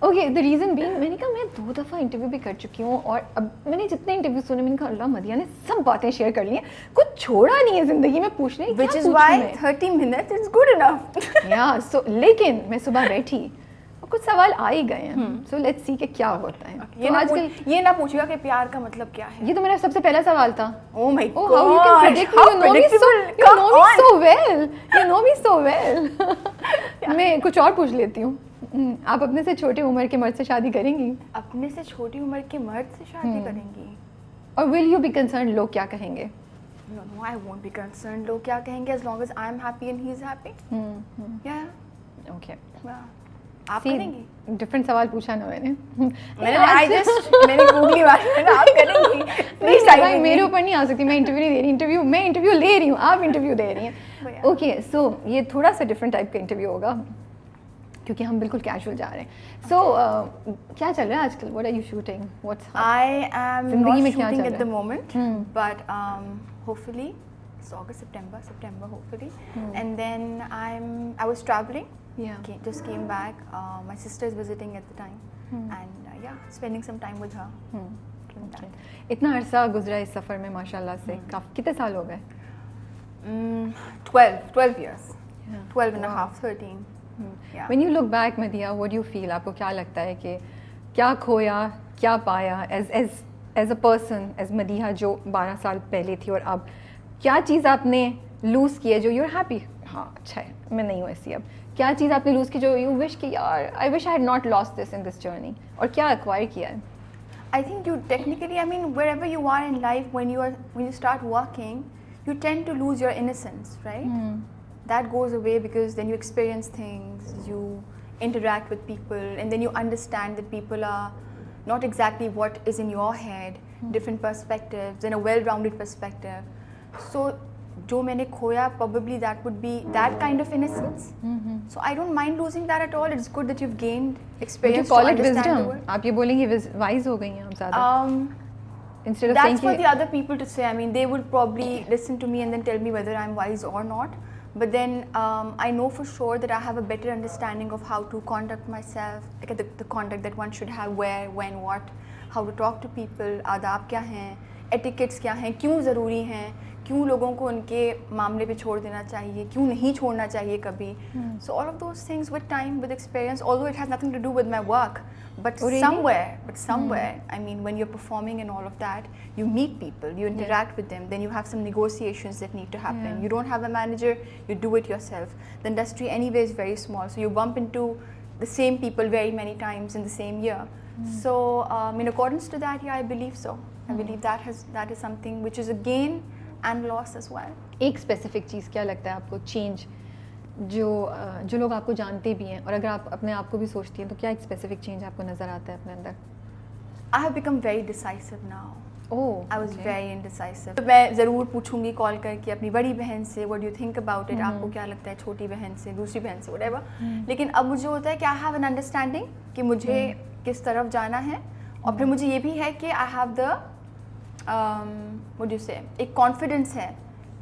Okay, the reason being, मैंने कहा मैं 2 दफ़ा इंटरव्यू भी कर चुकी हूँ और अब मैंने जितने इंटरव्यू सुने मैंने कहा अल्लाह मदिया ने सब बातें शेयर कर ली हैं, कुछ छोड़ा नहीं है ज़िंदगी में पूछने की। Which is why 30 minutes is good enough. या सो लेकिन मैं सुबह बैठी और कुछ सवाल आ ही गए हैं, सो लेट्स सी कि क्या होता है। ये ना पूछिएगा कि प्यार का मतलब क्या है। ये तो मेरा सबसे पहला सवाल था। Oh my Oh, God, how you can predict me? You know me so well. You know me so well. मैं कुछ और पूछ लेती हूँ। आप अपने से छोटे उम्र के मर्द से शादी करेंगी? अपने से छोटी उम्र के मर्द से शादी करेंगी? और will you be concerned लोग क्या कहेंगे? No, I won't be concerned लोग क्या कहेंगे as long as I'm happy and he's happy. Yeah. Okay. Yeah. आप करेंगी? डिफरेंट सवाल पूछा ना मैंने। मैंने गूगली बात मैंने आप करेंगी? प्लीज भाई मेरे ऊपर नहीं आ सकती, मैं इंटरव्यू नहीं दे रही, मैं इंटरव्यू ले रही हूँ, आप इंटरव्यू दे रही हैं। ओके, सो ये थोड़ा सा डिफरेंट टाइप का इंटरव्यू होगा क्योंकि हम बिल्कुल कैजुअल जा रहे हैं। सो क्या चल रहा है आजकल? What are you shooting? What's I am not shooting at the moment, but hopefully it's August, September hopefully. And then I was traveling. Yeah. Just came back. My sister is visiting at the time, and yeah, spending some time with her. इतना अरसा गुजरा इस सफ़र में माशाल्लाह से, कितने साल हो गए? 12 years. 12 and a half, 13. Yeah. When you look back, Madiha, what do you feel? आपको क्या लगता है कि क्या खोया, क्या पाया as a person, as Madiha जो 12 साल पहले थी, और अब क्या चीज़ आपने लूज़ की है जो you're happy? हाँ अच्छा है, मैं नहीं हूँ ऐसी अब। क्या चीज़ आपने लूज़ की जो you wish कि यार I wish I had not lost this in this journey, और क्या acquire किया है? I think you technically, I mean, wherever you are in life, when you start working, you tend to lose your innocence, right? That goes away because then you experience things, you interact with people, and then you understand that people are not exactly what is in your head, different perspectives, and a well-rounded perspective. So, जो मैंने खोया, probably that would be that kind of innocence. So I don't mind losing that at all. It's good that you've gained experience to understand the world. आप ये बोलेंगे wise हो गई हैं हम ज़्यादा? Instead of that's for the other people to say. I mean, they would probably listen to me and then tell me whether I'm wise or not. But then I know for sure that I have a better understanding of how to conduct myself, like the conduct that one should have, where, when, what, how to talk to people, आदाब क्या हैं, etiquettes क्या हैं, क्यों ज़रूरी हैं, क्यों लोगों को उनके मामले पे छोड़ देना चाहिए, क्यों नहीं छोड़ना चाहिए कभी. So all of those things with time, with experience, although it has nothing to do with my work, but somewhere, I mean, when you're performing and all of that, you meet people, you interact with them, then you have some negotiations that need to happen. You don't have a manager, you do it yourself. The industry anyway is very small, so you bump into the same people very many times in the same year. So in accordance to that, yeah, I believe so. I believe that is something which is a gain and loss as well. एक specific चीज़ क्या लगता है आपको change जो लोग आपको जानते भी हैं, और अगर आप अपने आप को भी सोचती हैं, तो क्या एक स्पेसिफिक चेंज आपको नज़र आता है अपने अंदर? I have become very decisive now. Oh, I was very indecisive. तो मैं ज़रूर पूछूंगी कॉल करके अपनी बड़ी बहन से, what do you think about it? आपको क्या लगता है? छोटी बहन से, दूसरी बहन से, whatever. लेकिन अब मुझे होता है कि I have an understanding कि मुझे किस तरफ जाना है, और फिर मुझे ये भी है कि I have the what do you say, एक कॉन्फिडेंस है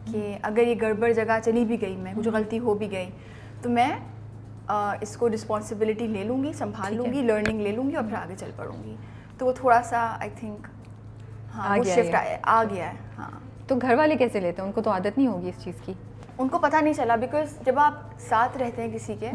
कि अगर ये गड़बड़ जगह चली भी गई, मैं कुछ गलती हो भी गई, तो मैं इसको रिस्पॉन्सिबिलिटी ले लूँगी, संभाल लूँगी, लर्निंग ले लूँगी और फिर आगे चल पड़ूँगी. तो वो थोड़ा सा आई थिंक वो शिफ्ट आ गया है. हाँ. तो घर वाले कैसे लेते हैं? उनको तो आदत नहीं होगी इस चीज़ की. उनको पता नहीं चला, बिकॉज जब आप साथ रहते हैं किसी के,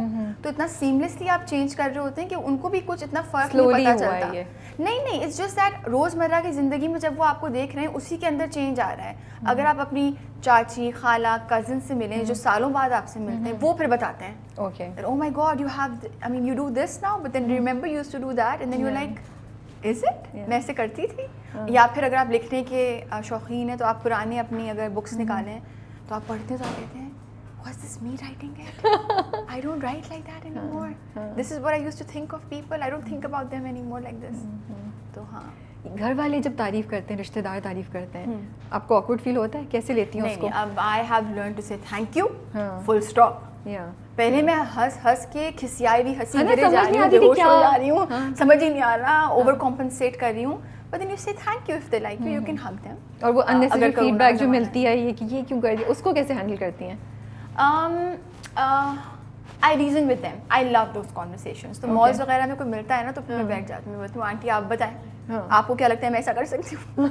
तो इतना सीमलेसली आप चेंज कर रहे होते हैं कि उनको भी कुछ इतना फर्क नहीं पता चलता. नहीं, इट्स जस्ट दैट रोज़मर्रा की ज़िंदगी में जब वो आपको देख रहे हैं, उसी के अंदर चेंज आ रहा है. अगर आप अपनी चाची, खाला, कज़न से मिलें जो सालों बाद आपसे मिलते हैं, वो फिर बताते हैं, okay, oh my god, you have, I mean, you do this now, but then remember you used to do that, and then you're like, is it? मैं ऐसे करती थी. या फिर अगर आप लिखने के शौकीन हैं, तो आप पुराने अपनी अगर बुक्स निकालें, तो आप पढ़ते हैं तो आप कहते हैं, was this me writing it? I don't write like that anymore. This is what I used to think of people. I don't think about them anymore like this. तो हाँ. घर वाले जब तारीफ करते हैं, रिश्तेदार तारीफ करते हैं, आपको ऑकवर्ड फील होता है? कैसे लेती हूँ उसको? अब I have learned to say thank you, full stop. पहले मैं हंस के खिसियाई हुई हंसी गिरे जा रही हूँ, बेहोश हो जा रही हूँ, समझ ही नहीं आ रहा, ओवर कॉम्पनसेट कर रही हूँ. But then you say thank you if they like you, you can hug them. और वो unnecessary feedback जो मिलती है, ये कि ये क्यों कर दिया, उसको कैसे हैंडल करती हैं? I reason with them. I love those conversations. तो malls वगैरह में कोई मिलता है ना तो फिर मैं बैठ जाती हूँ, मैं बोलती हूँ आंटी आप बताएं, आपको क्या लगता है मैं ऐसा कर सकती हूँ?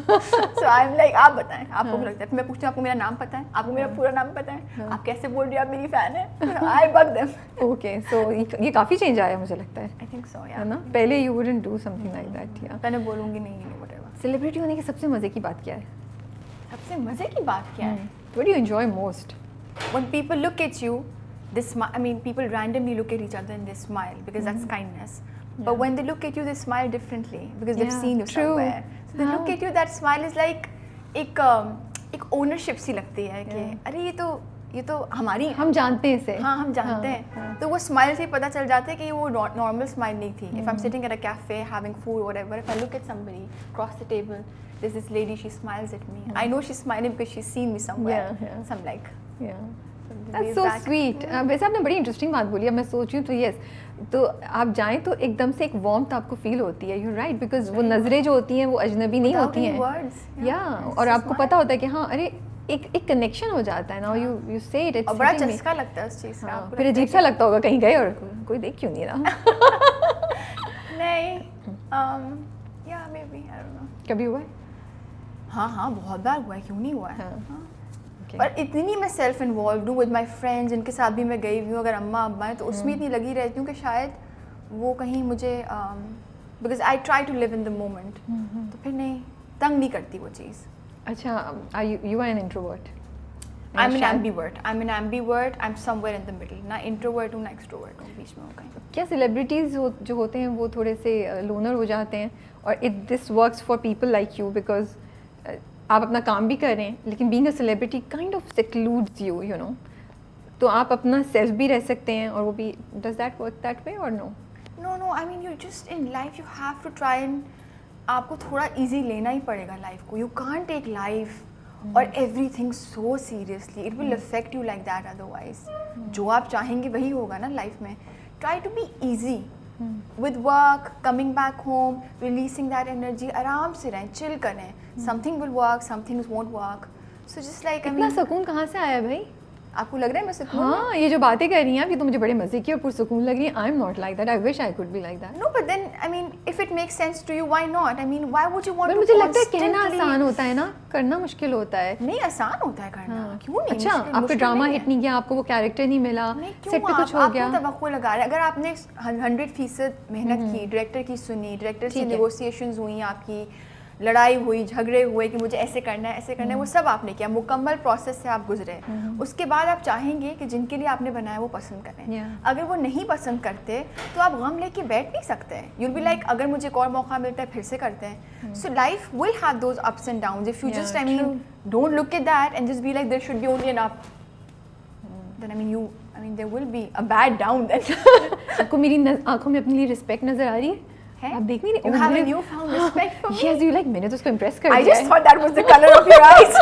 So I'm like आप बताएं, आपको क्या लगता है? फिर मैं पूछती हूँ आपको मेरा नाम पता है? आपको मेरा पूरा नाम पता है? आप कैसे बोल रही हो आप मेरी फैन है? I bug them. Okay, so ये काफ़ी चेंज आया मुझे लगता है. I think so, yeah. है ना? पहले you wouldn't do something like that, yeah. मैंने बोलूँगी नहीं whatever. सेलिब्रिटी होने की सबसे मज़े की बात क्या है? सबसे मज़े की बात क्या है? What do you enjoy most? When people look at you, people randomly look at each other and they smile because that's kindness. But when they look at you, they smile differently because they've seen you somewhere. So they look at you, that smile is like एक ownership सी लगती है कि अरे ये तो हमारी हम जानते हैं इसे. हाँ हम जानते हैं. तो वो स्माइल से पता चल जाता है कि वो नॉर्मल स्माइल नहीं थी. If I'm sitting at a cafe having food or whatever, if I look at somebody across the table, there's this lady, she smiles at me. I know she's smiling because she's seen me somewhere. So I'm like, That's so sweet. वैसे आपने बड़ी interesting बात बोली. अब मैं सोच रही हूँ तो यस, तो आप जाएं तो एकदम से एक वार्मथ आपको फील होती है. You're right, because वो नज़रें जो होती हैं वो अजनबी नहीं होती हैं. और आपको पता होता है कि हाँ अरे एक कनेक्शन हो जाता है ना. you say it. और बड़ा चस्का लगता है उस चीज़ का. फिर अजीब सा लगता होगा कहीं गए और कोई देख क्यों नहीं रहा. नहीं, yeah maybe, I don't know. कभी हुआ है? हाँ बहुत बार हुआ है, क्यों नहीं हुआ है. पर इतनी मैं सेल्फ इन्वॉल्व हूँ विद माई फ्रेंड्स, जिनके साथ भी मैं गई हुई हूँ. अगर अम्मा अब्बा हैं तो उसमें इतनी लगी रहती हूँ कि शायद वो कहीं मुझे because I try to live in the moment, तो फिर नहीं तंग नहीं करती वो चीज़. अच्छा, you are an introvert. I'm an ambivert. I'm somewhere in the middle. ना introvert हूँ ना extrovert हूँ, बीच में हूँ कहीं. क्या सेलिब्रिटीज़ जो होते हैं वो थोड़े से लोनर हो जाते हैं? और this works for people like you because आप अपना काम भी कर रहे हैं लेकिन being a celebrity kind of secludes you, you know. तो आप अपना सेल्फ भी रह सकते हैं और वो भी. Does that work that way or no? No. I mean, you just in life you have to try and आपको थोड़ा easy लेना ही पड़ेगा लाइफ को. You can't take life or everything so seriously. It will affect you like that otherwise. जो आप चाहेंगे वही होगा ना लाइफ में. Try to be easy. With work, coming back home, releasing that energy, आराम से रहें, chill करें. Something will work, some things won't work. So just like इतना सुकून कहाँ से आया भाई? आपको लग रहा है मैं सुकून? हाँ, ये जो बातें कर रही हैं आप ये तो मुझे बड़े मजे की और पुरसुकून लग रही है. I'm not like that. I wish I could be like that. No, but then I mean, if it makes sense to you, why not? I mean, why would you want to? मुझे लगता है कहना आसान होता है ना, करना मुश्किल होता है. नहीं आसान होता है करना. क्यों नहीं? अच्छा, आपको ड्रामा हिट नहीं किया, आपको वो कैरेक्टर नहीं मिला, सेट पे कुछ हो गया. आपको तवक्को लगा रहे. अगर आपने 100% मेहनत की, डायरेक्टर की सुनी, डायरेक्टर से नेगोशिएशंस हुई, आपकी लड़ाई हुई, झगड़े हुए कि मुझे ऐसे करना है, वो सब आपने किया, मुकम्मल प्रोसेस से आप गुजरे. उसके बाद आप चाहेंगे कि जिनके लिए आपने बनाया वो पसंद करें. अगर वो नहीं पसंद करते तो आप गम लेके बैठ नहीं सकते. यूल बी लाइक अगर मुझे एक और मौका मिलता है फिर से करते हैं. So life will have those ups and downs. If you just I mean don't look at that and just be like there should be only an up, then I mean there will be a bad down. Then आपको मेरी आंखों में अपने लिए respect नजर आ रही है? आप देख नहीं रहे? You have a newfound respect for me. Yes, you like मैंने तो उसको impress कर दिया. I just thought that was the color of your eyes.